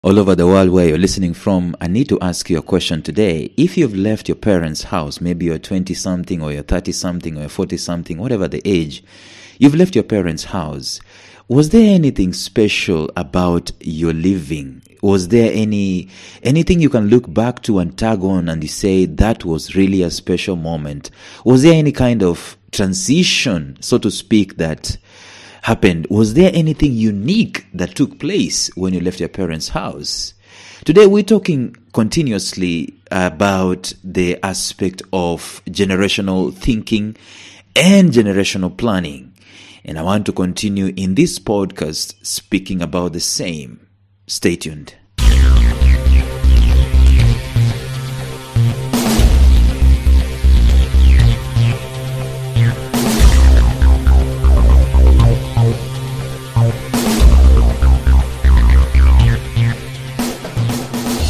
All over the world where you're listening from, I need to ask you a question today. If you've left your parents' house, maybe you're 20-something or you're 30-something or you're 40-something, whatever the age, you've left your parents' house. Was there anything special about your living? Was there anything you can look back to and tag on and you say that was really a special moment? Was there any kind of transition, so to speak, that happened? Was there anything unique that took place when you left your parents' house? Today we're talking continuously about the aspect of generational thinking and generational planning. And I want to continue in this podcast speaking about the same. Stay tuned.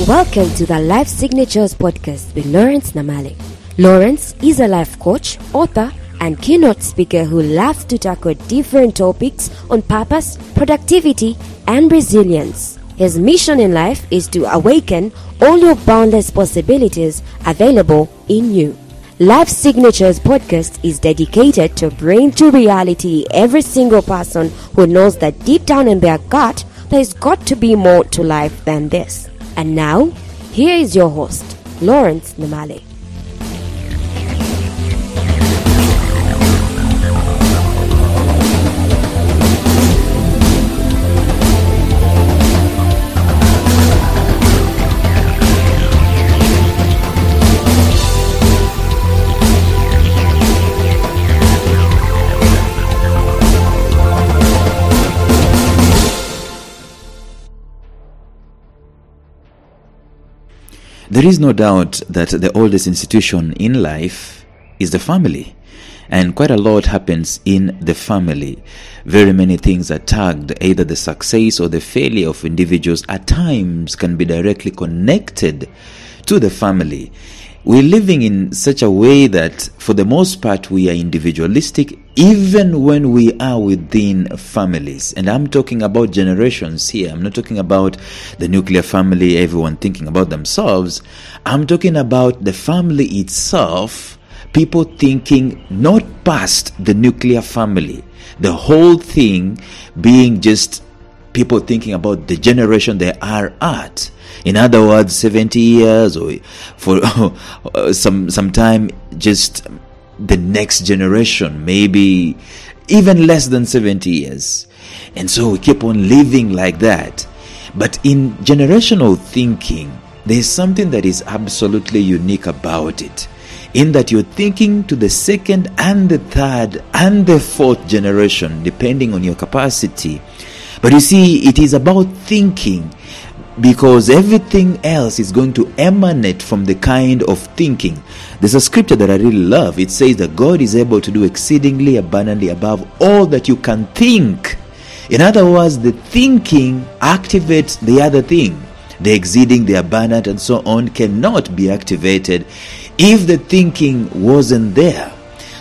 Welcome to the Life Signatures podcast with Lawrence Namale. Lawrence is a life coach, author, and keynote speaker who loves to tackle different topics on purpose, productivity, and resilience. His mission in life is to awaken all your boundless possibilities available in you. Life Signatures podcast is dedicated to bring to reality every single person who knows that deep down in their gut, there's got to be more to life than this. And now, here is your host, Lawrence Namale. There is no doubt that the oldest institution in life is the family. And quite a lot happens in the family. Very many things are tagged. Either the success or the failure of individuals at times can be directly connected to the family. We're living in such a way that for the most part we are individualistic even when we are within families. And I'm talking about generations here. I'm not talking about the nuclear family, everyone thinking about themselves. I'm talking about the family itself, people thinking not past the nuclear family. The whole thing being just people thinking about the generation they are at. In other words, 70 years or for some time, just the next generation, maybe even less than 70 years. And so we keep on living like that. But in generational thinking, there's something that is absolutely unique about it. In that you're thinking to the second and the third and the fourth generation, depending on your capacity. But you see, it is about thinking, because everything else is going to emanate from the kind of thinking. There's a scripture that I really love. It says that God is able to do exceedingly abundantly above all that you can think. In other words, the thinking activates the other thing. The exceeding, the abundant, and so on cannot be activated if the thinking wasn't there.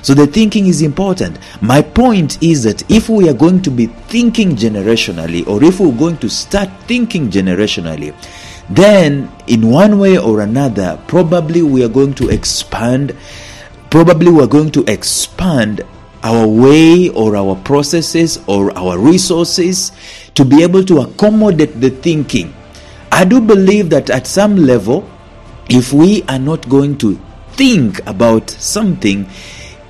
So the thinking is important. My point is that if we are going to be thinking generationally, or if we're going to start thinking generationally, then in one way or another, probably we are going to expand our way or our processes or our resources to be able to accommodate the thinking. I do believe that at some level, if we are not going to think about something,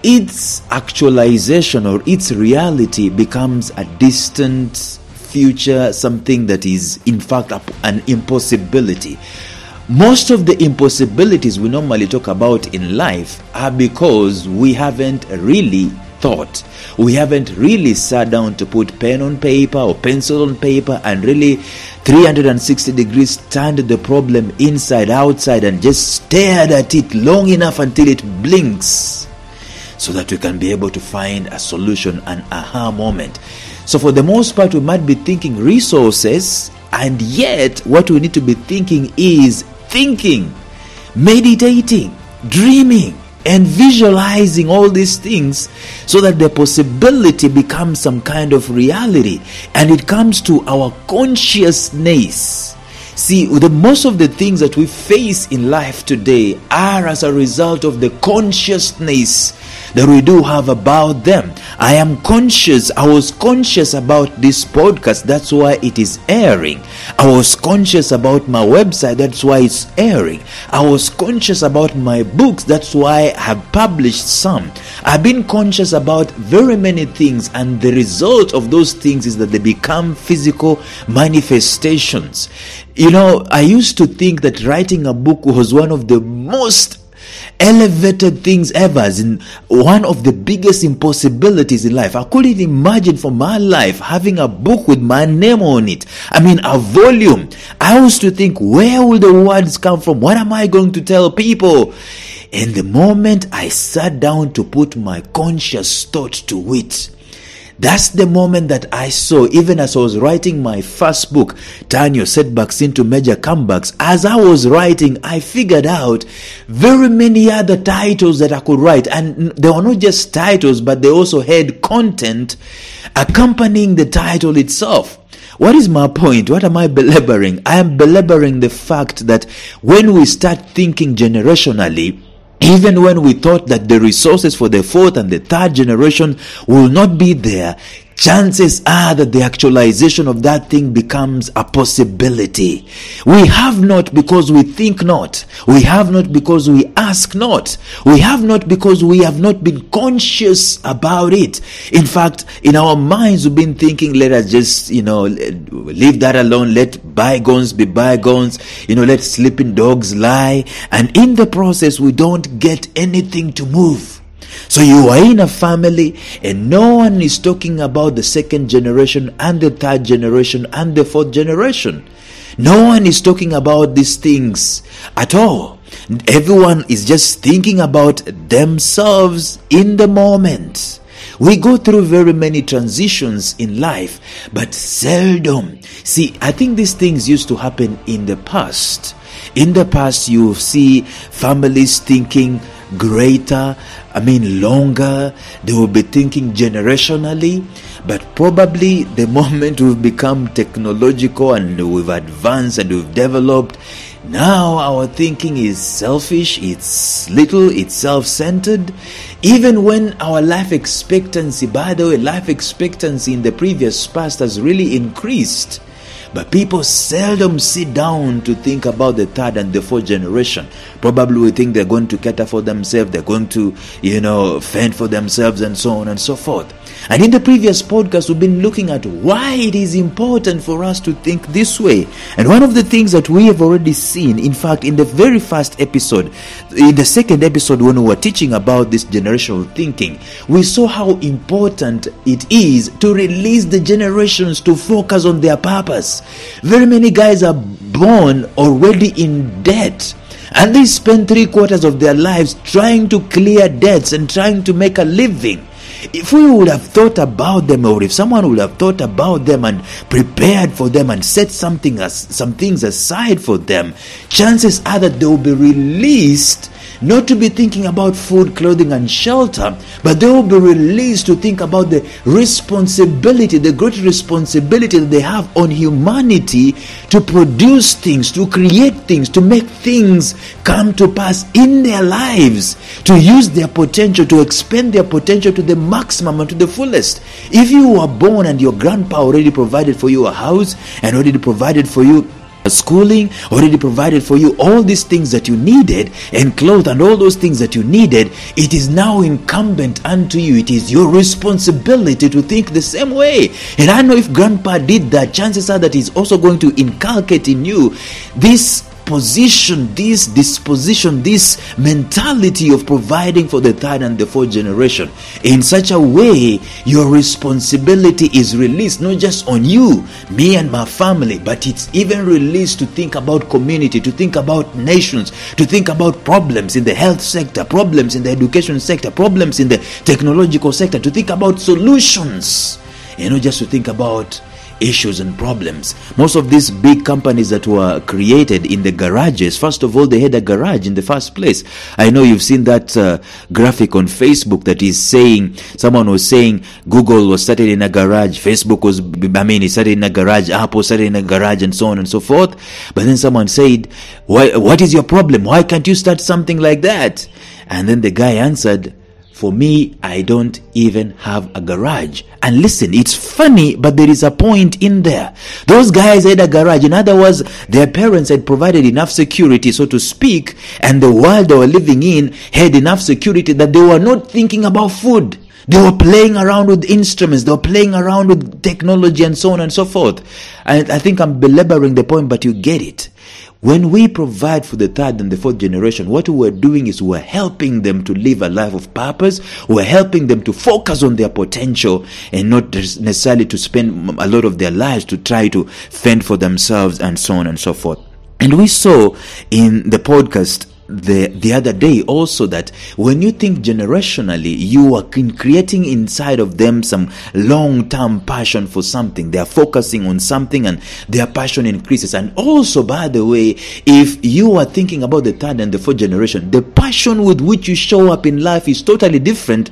its actualization or its reality becomes a distant future, something that is in fact an impossibility. Most of the impossibilities we normally talk about in life are because we haven't really thought. We haven't really sat down to put pen on paper or pencil on paper and really 360 degrees turned the problem inside outside and just stared at it long enough until it blinks, so that we can be able to find a solution, an aha moment. So for the most part, we might be thinking resources, and yet what we need to be thinking is thinking, meditating, dreaming, and visualizing all these things so that the possibility becomes some kind of reality and it comes to our consciousness. See, most of the things that we face in life today are as a result of the consciousness that we do have about them. I was conscious about this podcast, that's why it is airing. I was conscious about my website, that's why it's airing. I was conscious about my books, that's why I have published some. I've been conscious about very many things, and the result of those things is that they become physical manifestations. I used to think that writing a book was one of the most elevated things ever, as in one of the biggest impossibilities in life. I couldn't imagine for my life having a book with my name on it. A volume. I used to think, where will the words come from? What am I going to tell people? And the moment I sat down to put my conscious thought to it, that's the moment that I saw, even as I was writing my first book, Turn Your Setbacks into Major Comebacks. As I was writing, I figured out very many other titles that I could write. And they were not just titles, but they also had content accompanying the title itself. What is my point? What am I belaboring? I am belaboring the fact that when we start thinking generationally, even when we thought that the resources for the fourth and the third generation will not be there, chances are that the actualization of that thing becomes a possibility. We have not because we think not. We have not because we ask not. We have not because we have not been conscious about it. In fact, in our minds, we've been thinking, let us just, leave that alone. Let bygones be bygones. Let sleeping dogs lie. And in the process, we don't get anything to move. So you are in a family and no one is talking about the second generation and the third generation and the fourth generation. No one is talking about these things at all. Everyone is just thinking about themselves in the moment. We go through very many transitions in life, but seldom. See, I think these things used to happen in the past. In the past, you see families thinking greater, longer. They will be thinking generationally. But probably the moment we've become technological and we've advanced and we've developed, now our thinking is selfish, it's little, it's self-centered. Even when our life expectancy, by the way, life expectancy in the previous past has really increased. But people seldom sit down to think about the third and the fourth generation. Probably we think they're going to cater for themselves, they're going to, fend for themselves and so on and so forth. And in the previous podcast, we've been looking at why it is important for us to think this way. And one of the things that we have already seen, in fact, in the very first episode, in the second episode when we were teaching about this generational thinking, we saw how important it is to release the generations to focus on their purpose. Very many guys are born already in debt. And they spend 3/4 of their lives trying to clear debts and trying to make a living. If we would have thought about them, or if someone would have thought about them and prepared for them and set some things aside for them, chances are that they will be released not to be thinking about food, clothing, and shelter, but they will be released to think about the responsibility, the great responsibility that they have on humanity to produce things, to create things, to make things come to pass in their lives, to use their potential, to expend their potential to the maximum and to the fullest. If you were born and your grandpa already provided for you a house and already provided for you schooling, already provided for you all these things that you needed, and clothes and all those things that you needed, it is now incumbent unto you. It is your responsibility to think the same way. And I know if grandpa did that, chances are that he's also going to inculcate in you this position, this disposition, this mentality of providing for the third and the fourth generation. In such a way, your responsibility is released not just on you, me and my family, but it's even released to think about community, to think about nations, to think about problems in the health sector, problems in the education sector, problems in the technological sector, to think about solutions, and not just to think about issues and problems. Most of these big companies that were created in the garages, first of all, they had a garage in the first place. I know you've seen that graphic on Facebook that is saying, someone was saying Google was started in a garage, Facebook was, it started in a garage, Apple started in a garage, and so on and so forth. But then someone said, what is your problem? Why can't you start something like that? And then the guy answered, for me, I don't even have a garage. And listen, it's funny, but there is a point in there. Those guys had a garage. In other words, their parents had provided enough security, so to speak, and the world they were living in had enough security that they were not thinking about food. They were playing around with instruments. They were playing around with technology and so on and so forth. And I think I'm belaboring the point, but you get it. When we provide for the third and the fourth generation, what we're doing is we're helping them to live a life of purpose. We're helping them to focus on their potential and not necessarily to spend a lot of their lives to try to fend for themselves and so on and so forth. And we saw in the podcast the other day also that when you think generationally, you are creating inside of them some long-term passion for something. They are focusing on something and their passion increases. And also, by the way, if you are thinking about the third and the fourth generation, the passion with which you show up in life is totally different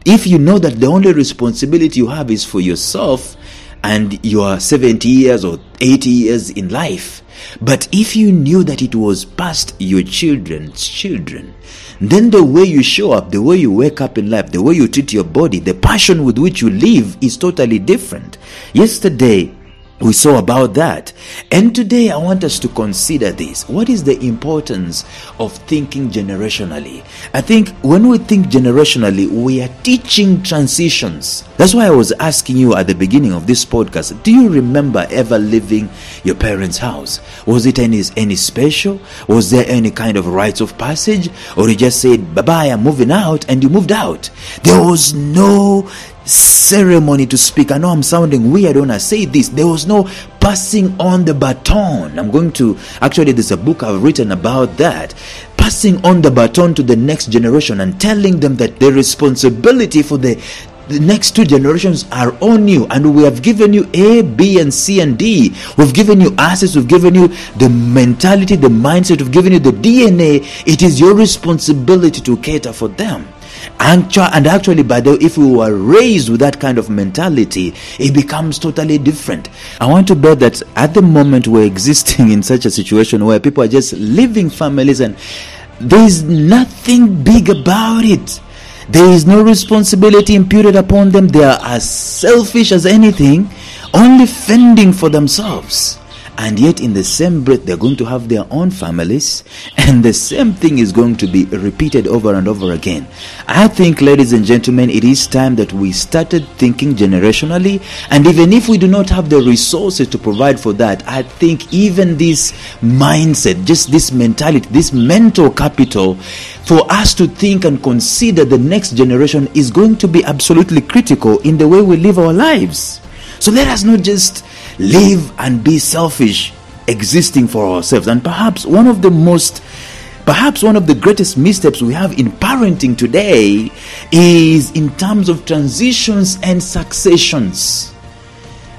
if you know that the only responsibility you have is for yourself and you are 70 years or 80 years in life. But if you knew that it was past your children's children, then the way you show up, the way you wake up in life, the way you treat your body, the passion with which you live is totally different. Yesterday, we saw about that. And today I want us to consider this. What is the importance of thinking generationally? I think when we think generationally, we are teaching transitions. That's why I was asking you at the beginning of this podcast, do you remember ever leaving your parents' house? Was it any special? Was there any kind of rites of passage? Or you just said, bye-bye, I'm moving out, and you moved out? There was no ceremony to speak. I know I'm sounding weird when I say this. There was no passing on the baton. There's a book I've written about that. Passing on the baton to the next generation and telling them that the responsibility for the next two generations are on you, and we have given you A, B, and C, and D. We've given you assets, we've given you the mentality, the mindset, we've given you the DNA. It is your responsibility to cater for them. And actually, by the way, if we were raised with that kind of mentality, it becomes totally different. I want to bet that at the moment we're existing in such a situation where people are just living families and there is nothing big about it. There is no responsibility imputed upon them. They are as selfish as anything, only fending for themselves. And yet in the same breath, they're going to have their own families, and the same thing is going to be repeated over and over again. I think, ladies and gentlemen, it is time that we started thinking generationally, and even if we do not have the resources to provide for that, I think even this mindset, just this mentality, this mental capital, for us to think and consider the next generation is going to be absolutely critical in the way we live our lives. So let us not just live and be selfish, existing for ourselves. And perhaps one of the greatest missteps we have in parenting today is in terms of transitions and successions.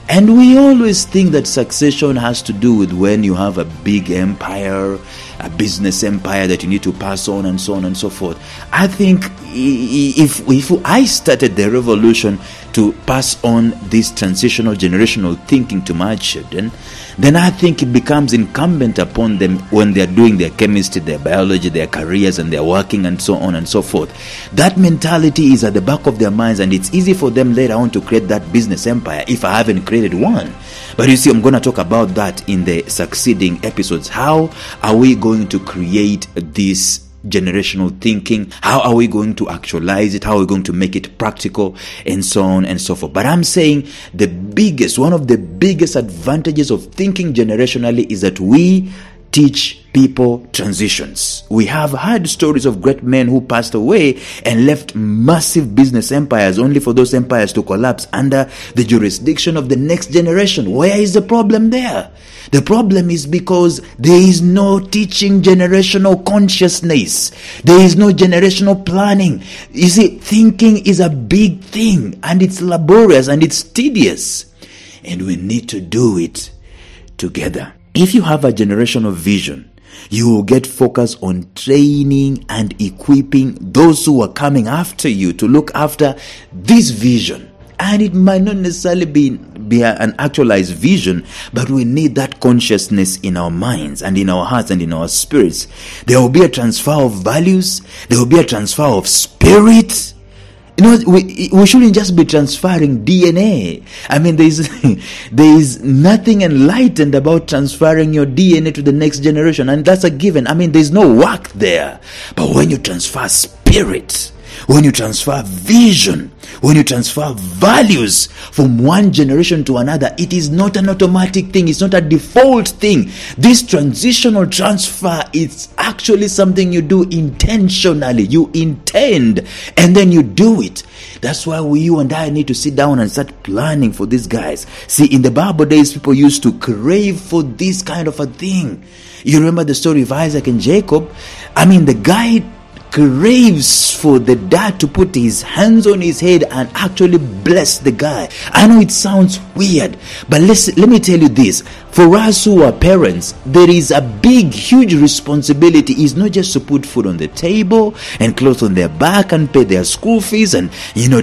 And we always think that succession has to do with when you have a big empire, a business empire that you need to pass on and so on and so forth. I think if I started the revolution to pass on this transitional generational thinking to my children, then I think it becomes incumbent upon them when they're doing their chemistry, their biology, their careers, and they're working and so on and so forth. That mentality is at the back of their minds, and it's easy for them later on to create that business empire if I haven't created one. But you see, I'm going to talk about that in the succeeding episodes. How are we going to create this generational thinking? How are we going to actualize it? How are we going to make it practical, and so on and so forth? But I'm saying one of the biggest advantages of thinking generationally is that we teach people transitions. We have heard stories of great men who passed away and left massive business empires only for those empires to collapse under the jurisdiction of the next generation. Where is the problem there? The problem is because there is no teaching generational consciousness. There is no generational planning. You see, thinking is a big thing, and it's laborious and it's tedious. and we need to do it together. If you have a generational vision, you will get focused on training and equipping those who are coming after you to look after this vision. And it might not necessarily be an actualized vision, but we need that consciousness in our minds and in our hearts and in our spirits. There will be a transfer of values. There will be a transfer of spirit. You know, we shouldn't just be transferring DNA. I mean, there is nothing enlightened about transferring your DNA to the next generation, and that's a given. I mean, there's no work there. But when you transfer spirit, when you transfer vision, when you transfer values from one generation to another, it is not an automatic thing. It's not a default thing. This transitional transfer is actually something you do intentionally. You intend and then you do it. That's why you and I need to sit down and start planning for these guys. See, in the Bible days, people used to crave for this kind of a thing. You remember the story of Isaac and Jacob? I mean, the guy craves for the dad to put his hands on his head and actually bless the guy. I know it sounds weird, but let me tell you this. For us who are parents, there is a big, huge responsibility. It's not just to put food on the table and clothes on their back and pay their school fees and,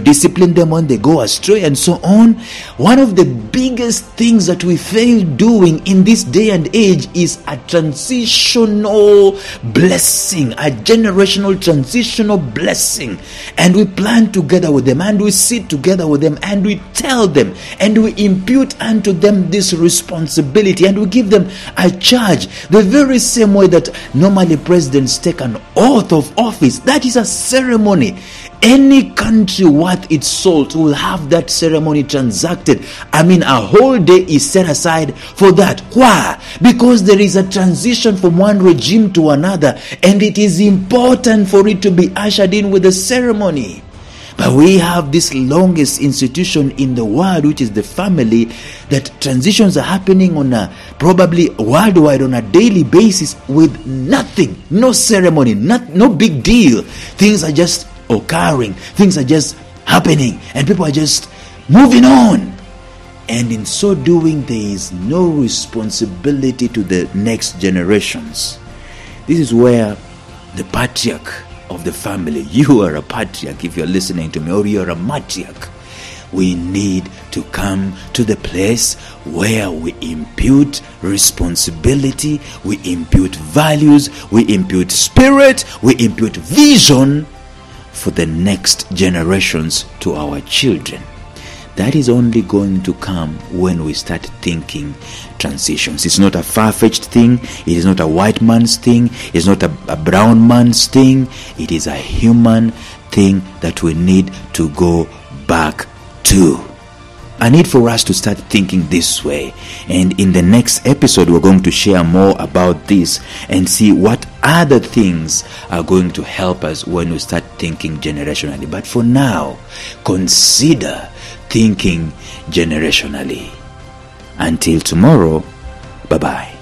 discipline them when they go astray and so on. One of the biggest things that we fail doing in this day and age is a transitional blessing, a generational transitional blessing. And we plan together with them, and we sit together with them, and we tell them, and we impute unto them this responsibility, and we give them a charge the very same way that normally presidents take an oath of office. That is a ceremony. Any country worth its salt will have that ceremony transacted. I mean, a whole day is set aside for that. Why? Because there is a transition from one regime to another, and it is important for it to be ushered in with a ceremony. But we have this longest institution in the world, which is the family, that transitions are happening on a probably worldwide on a daily basis with nothing, no ceremony, no big deal. Things are just occurring, things are just happening, and people are just moving on. And in so doing, there is no responsibility to the next generations. This is where the patriarch of the family, you are a patriarch if you're listening to me, or you're a matriarch, we need to come to the place where we impute responsibility, we impute values, we impute spirit, we impute vision for the next generations to our children. That is only going to come when we start thinking transitions. It's not a far-fetched thing. It is not a white man's thing. It's not a brown man's thing. It is a human thing that we need to go back to. A need for us to start thinking this way. And in the next episode, we're going to share more about this and see what other things are going to help us when we start thinking generationally. But for now, consider thinking generationally. Until tomorrow, bye-bye.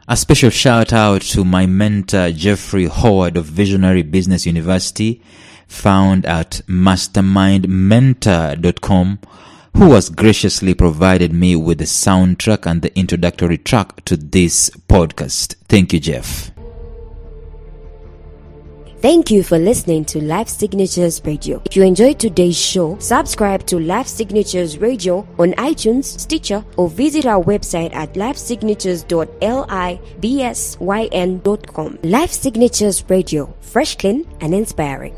A special shout out to my mentor Jeffrey Howard of Visionary Business University, found at mastermindmentor.com, who has graciously provided me with the soundtrack and the introductory track to this podcast. Thank you, Jeff. Thank you for listening to Life Signatures Radio. If you enjoyed today's show, subscribe to Life Signatures Radio on iTunes, Stitcher, or visit our website at lifesignatures.libsyn.com. Life Signatures Radio, fresh, clean, and inspiring.